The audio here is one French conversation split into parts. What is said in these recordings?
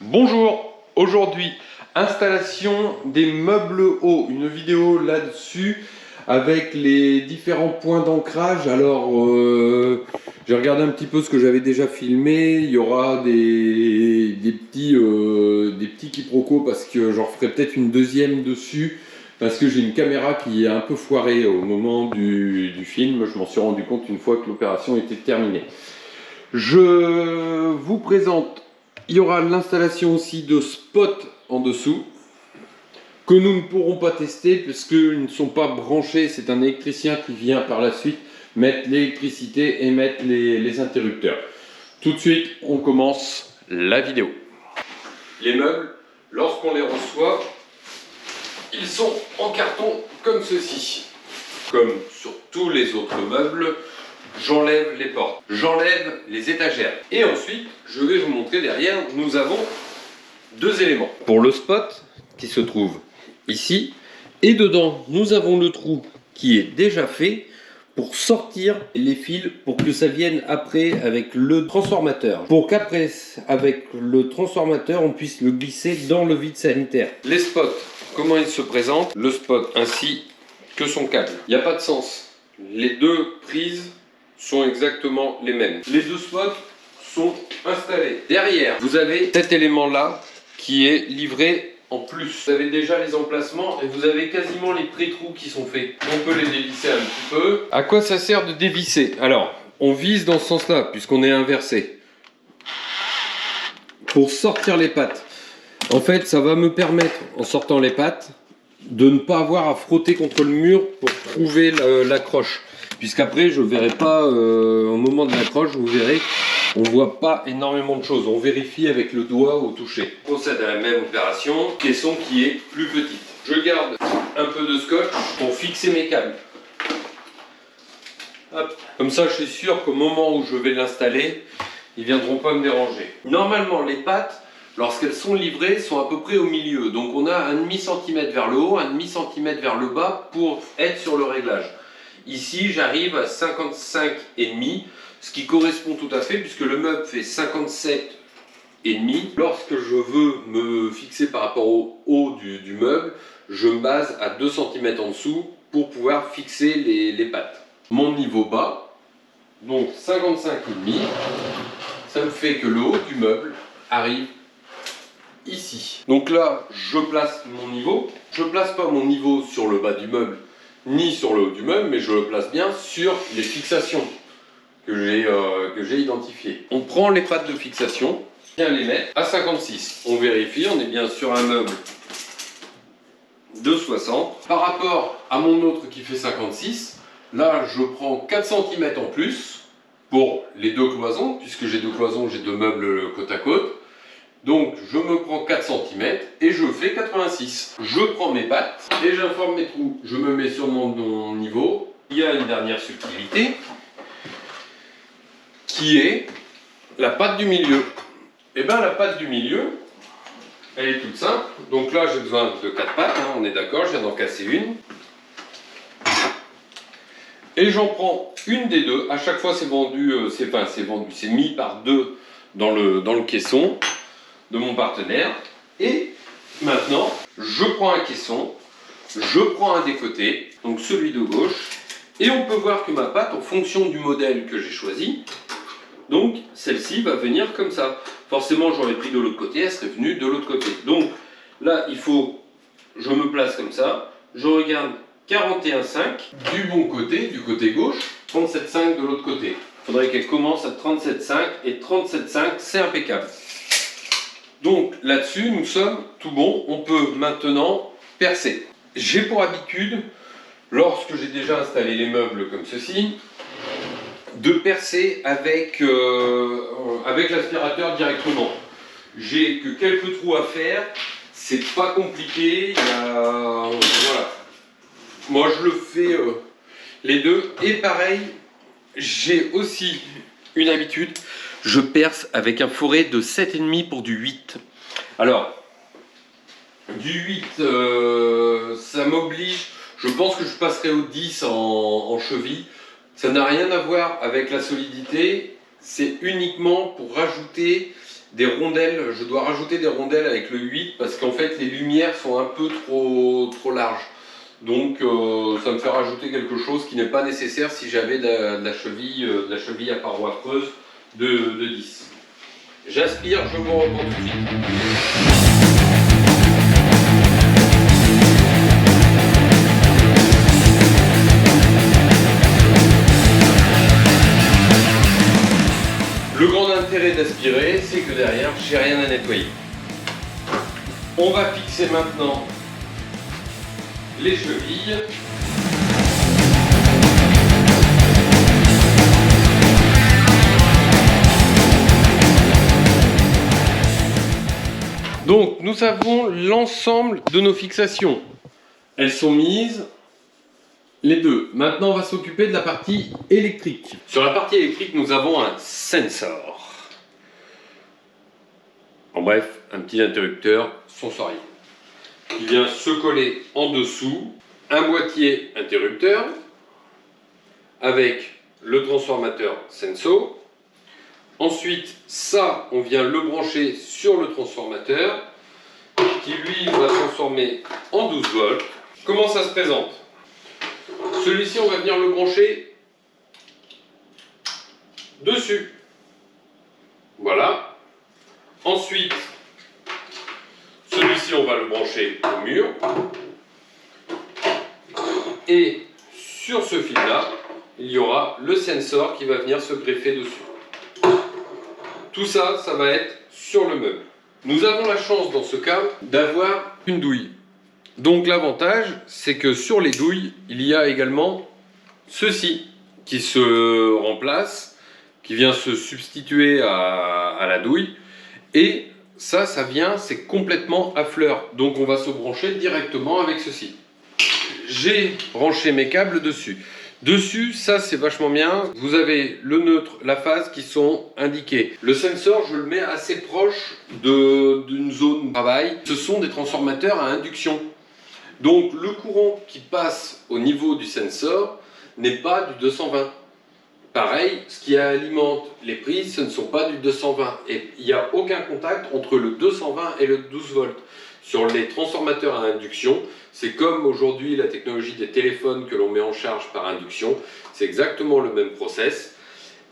Bonjour, aujourd'hui installation des meubles hauts, une vidéo là-dessus avec les différents points d'ancrage. Alors j'ai regardé un petit peu ce que j'avais déjà filmé, il y aura des petits quiproquos parce que j'en ferai peut-être une deuxième dessus parce que j'ai une caméra qui est un peu foirée au moment du film. Je m'en suis rendu compte une fois que l'opération était terminée. Je vous présente. Il y aura l'installation aussi de spots en dessous que nous ne pourrons pas tester puisqu'ils ne sont pas branchés. C'est un électricien qui vient par la suite mettre l'électricité et mettre les interrupteurs. Tout de suite, on commence la vidéo. Les meubles, lorsqu'on les reçoit, ils sont en carton comme ceci. Comme sur tous les autres meubles, j'enlève les portes, j'enlève les étagères. Et ensuite, je vais vous montrer derrière, nous avons deux éléments. Pour le spot qui se trouve ici, et dedans, nous avons le trou qui est déjà fait pour sortir les fils, pour que ça vienne après avec le transformateur. Pour qu'après, avec le transformateur, on puisse le glisser dans le vide sanitaire. Les spots, comment ils se présentent? Le spot ainsi que son câble. Il n'y a pas de sens. Les deux prises sont exactement les mêmes. Les deux spots sont installés. Derrière, vous avez cet élément-là qui est livré en plus. Vous avez déjà les emplacements et vous avez quasiment les pré-trous qui sont faits. On peut les dévisser un petit peu. À quoi ça sert de dévisser? Alors, on vise dans ce sens-là puisqu'on est inversé. Pour sortir les pattes. En fait, ça va me permettre, en sortant les pattes, de ne pas avoir à frotter contre le mur pour trouver l'accroche. Puisqu'après, je ne verrai pas, au moment de l'accroche, vous verrez, on ne voit pas énormément de choses. On vérifie avec le doigt au toucher. On procède à la même opération, caisson qui est plus petite. Je garde un peu de scotch pour fixer mes câbles. Hop. Comme ça, je suis sûr qu'au moment où je vais l'installer, ils ne viendront pas me déranger. Normalement, les pattes, lorsqu'elles sont livrées, sont à peu près au milieu. Donc on a un demi-centimètre vers le haut, un demi-centimètre vers le bas pour être sur le réglage. Ici, j'arrive à 55,5, ce qui correspond tout à fait puisque le meuble fait 57,5. Lorsque je veux me fixer par rapport au haut du meuble, je me base à 2 cm en dessous pour pouvoir fixer les pattes. Mon niveau bas, donc 55,5, ça me fait que le haut du meuble arrive ici. Donc là, je place mon niveau. Je ne place pas mon niveau sur le bas du meuble ni sur le haut du meuble, mais je le place bien sur les fixations que j'ai identifiées. On prend les pattes de fixation, bien les mettre à 56. On vérifie, on est bien sur un meuble de 60. Par rapport à mon autre qui fait 56, là je prends 4 cm en plus pour les deux cloisons, puisque j'ai deux cloisons, j'ai deux meubles côte à côte. Donc je me prends 4 cm et je fais 86. Je prends mes pattes et j'informe mes trous. Je me mets sur mon niveau. Il y a une dernière subtilité qui est la patte du milieu. Et bien la patte du milieu, elle est toute simple. Donc là j'ai besoin de 4 pattes, hein, on est d'accord, je viens d'en casser une. Et j'en prends une des deux. À chaque fois c'est vendu, c'est mis par deux dans le caisson de mon partenaire. Et maintenant, je prends un caisson, je prends un des côtés, donc celui de gauche, et on peut voir que ma patte, en fonction du modèle que j'ai choisi, donc celle-ci va venir comme ça. Forcément, j'aurais pris de l'autre côté, elle serait venue de l'autre côté. Donc là, je me place comme ça, je regarde 41,5 du bon côté, du côté gauche, 37,5 de l'autre côté. Il faudrait qu'elle commence à 37,5 et 37,5, c'est impeccable. Donc là-dessus, nous sommes tout bon, on peut maintenant percer. J'ai pour habitude, lorsque j'ai déjà installé les meubles comme ceci, de percer avec l'aspirateur directement. J'ai que quelques trous à faire, c'est pas compliqué, voilà. Moi je le fais les deux, et pareil, j'ai aussi une habitude. Je perce avec un foret de 7,5 pour du 8. Alors, du 8, ça m'oblige. Je pense que je passerai au 10 en cheville. Ça n'a rien à voir avec la solidité. C'est uniquement pour rajouter des rondelles. Je dois rajouter des rondelles avec le 8 parce qu'en fait les lumières sont un peu trop larges. Donc ça me fait rajouter quelque chose qui n'est pas nécessaire si j'avais de la cheville à paroi creuse de 10. J'aspire, je vous reprends tout de suite. Le grand intérêt d'aspirer, c'est que derrière, j'ai rien à nettoyer. On va fixer maintenant les chevilles. Donc, nous avons l'ensemble de nos fixations. Elles sont mises. Les deux. Maintenant, on va s'occuper de la partie électrique. Sur la partie électrique, nous avons un sensor. En bref, un petit interrupteur sensoriel qui vient se coller en dessous. Un boîtier interrupteur avec le transformateur Senso. Ensuite, ça, on vient le brancher sur le transformateur qui, lui, va transformer en 12 volts. Comment ça se présente ? Celui-ci, on va venir le brancher dessus. Voilà. Ensuite, celui-ci, on va le brancher au mur. Et sur ce fil-là, il y aura le sensor qui va venir se greffer dessus. Tout ça, ça va être sur le meuble. Nous avons la chance, dans ce cas, d'avoir une douille. Donc l'avantage, c'est que sur les douilles, il y a également ceci qui se remplace, qui vient se substituer à la douille. Et ça vient, c'est complètement à fleur. Donc on va se brancher directement avec ceci. J'ai branché mes câbles dessus. Dessus, ça c'est vachement bien. Vous avez le neutre, la phase qui sont indiqués. Le sensor, je le mets assez proche d'une zone de travail. Ce sont des transformateurs à induction. Donc le courant qui passe au niveau du sensor n'est pas du 220. Pareil, ce qui alimente les prises, ce ne sont pas du 220. Et il n'y a aucun contact entre le 220 et le 12 volts. Sur les transformateurs à induction, c'est comme aujourd'hui la technologie des téléphones que l'on met en charge par induction. C'est exactement le même process.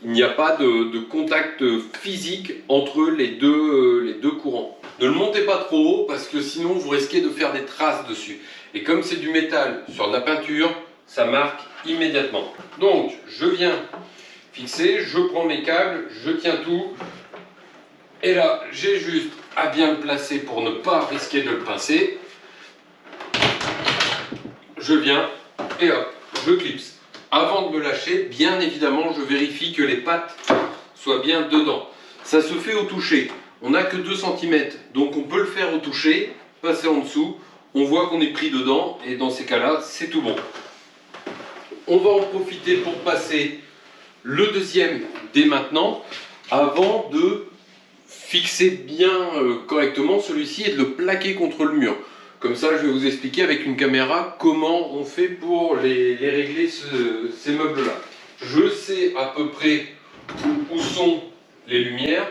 Il n'y a pas de contact physique entre les deux courants. Ne le montez pas trop haut parce que sinon vous risquez de faire des traces dessus. Et comme c'est du métal sur de la peinture, ça marque immédiatement. Donc je viens fixer, je prends mes câbles, je tiens tout. Et là, j'ai juste à bien le placer pour ne pas risquer de le pincer. Je viens et hop, je clipse. Avant de me lâcher, bien évidemment, je vérifie que les pattes soient bien dedans. Ça se fait au toucher. On n'a que 2 cm, donc on peut le faire au toucher, passer en dessous. On voit qu'on est pris dedans et dans ces cas-là, c'est tout bon. On va en profiter pour passer le deuxième dès maintenant, avant de fixer bien correctement celui-ci et de le plaquer contre le mur. Comme ça, je vais vous expliquer avec une caméra comment on fait pour les régler ces meubles-là. Je sais à peu près où sont les lumières,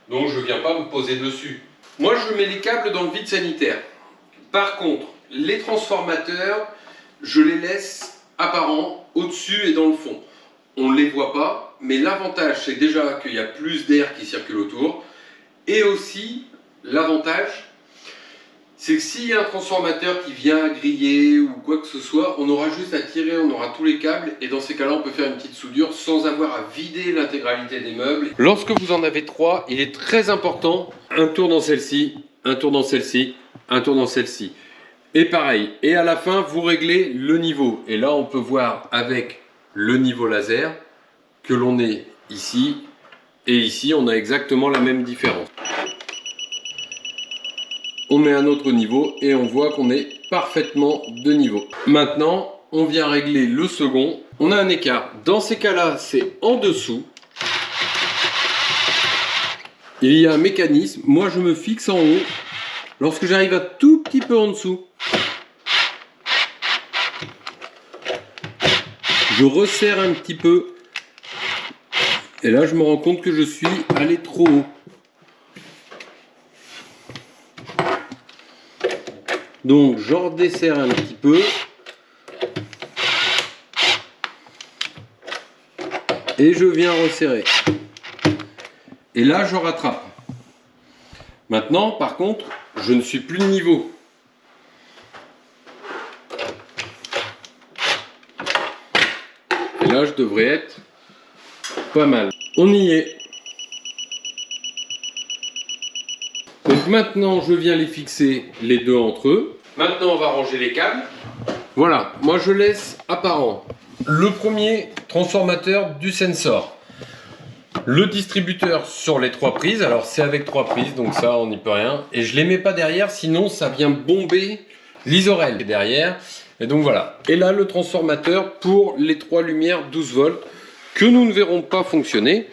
donc je ne viens pas me poser dessus. Moi, je mets les câbles dans le vide sanitaire. Par contre, les transformateurs, je les laisse apparents au-dessus et dans le fond. On ne les voit pas, mais l'avantage, c'est déjà qu'il y a plus d'air qui circule autour. Et aussi, l'avantage, c'est que s'il y a un transformateur qui vient griller ou quoi que ce soit, on aura juste à tirer, on aura tous les câbles et dans ces cas-là, on peut faire une petite soudure sans avoir à vider l'intégralité des meubles. Lorsque vous en avez 3, il est très important, un tour dans celle-ci, un tour dans celle-ci, un tour dans celle-ci. Et pareil, et à la fin, vous réglez le niveau. Et là, on peut voir avec le niveau laser que l'on est ici et ici, on a exactement la même différence. On met un autre niveau et on voit qu'on est parfaitement de niveau. Maintenant, on vient régler le second. On a un écart. Dans ces cas-là, c'est en dessous. Il y a un mécanisme. Moi, je me fixe en haut. Lorsque j'arrive un tout petit peu en dessous, je resserre un petit peu. Et là, je me rends compte que je suis allé trop haut. Donc j'en desserre un petit peu. Et je viens resserrer. Et là, je rattrape. Maintenant, par contre, je ne suis plus de niveau. Et là, je devrais être pas mal. On y est. Donc maintenant, je viens les fixer les deux entre eux. Maintenant, on va ranger les câbles. Voilà, moi je laisse apparent le premier transformateur du sensor. Le distributeur sur les 3 prises, alors c'est avec 3 prises, donc ça on n'y peut rien. Et je les mets pas derrière, sinon ça vient bomber l'isorel derrière. Et donc voilà. Et là le transformateur pour les 3 lumières 12 volts que nous ne verrons pas fonctionner,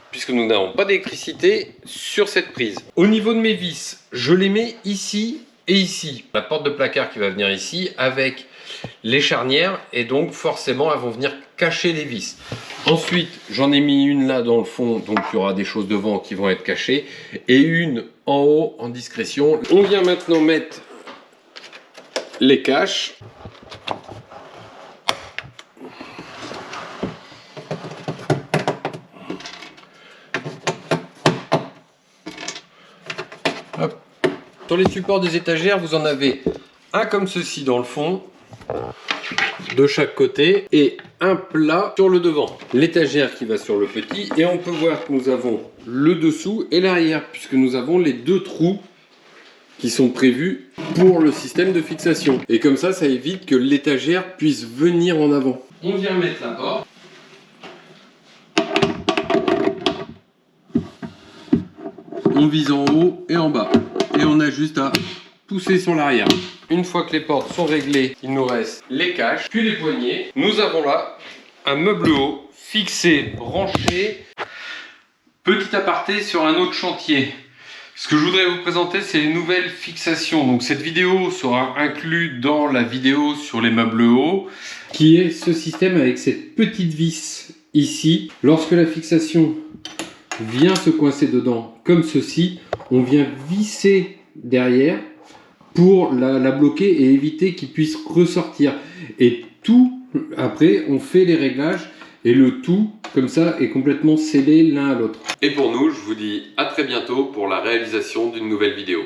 puisque nous n'avons pas d'électricité sur cette prise. Au niveau de mes vis, je les mets ici et ici. La porte de placard qui va venir ici avec les charnières, et donc forcément elles vont venir cacher les vis. Ensuite j'en ai mis une là dans le fond, donc il y aura des choses devant qui vont être cachées, et une en haut en discrétion. On vient maintenant mettre les caches. Hop. Sur les supports des étagères, vous en avez un comme ceci dans le fond, de chaque côté, et un plat sur le devant. L'étagère qui va sur le petit, et on peut voir que nous avons le dessous et l'arrière, puisque nous avons les 2 trous qui sont prévus pour le système de fixation. Et comme ça, ça évite que l'étagère puisse venir en avant. On vient mettre la porte. On vise en haut et en bas. Et on a juste à pousser sur l'arrière. Une fois que les portes sont réglées, il nous reste les caches, puis les poignées. Nous avons là un meuble haut fixé, branché. Petit aparté sur un autre chantier. Ce que je voudrais vous présenter, c'est les nouvelles fixations. Donc cette vidéo sera inclue dans la vidéo sur les meubles hauts, qui est ce système avec cette petite vis ici. Lorsque la fixation vient se coincer dedans comme ceci, on vient visser derrière pour la bloquer et éviter qu'il puisse ressortir. Et tout, après, on fait les réglages et le tout, comme ça, est complètement scellé l'un à l'autre. Et pour nous, je vous dis à très bientôt pour la réalisation d'une nouvelle vidéo.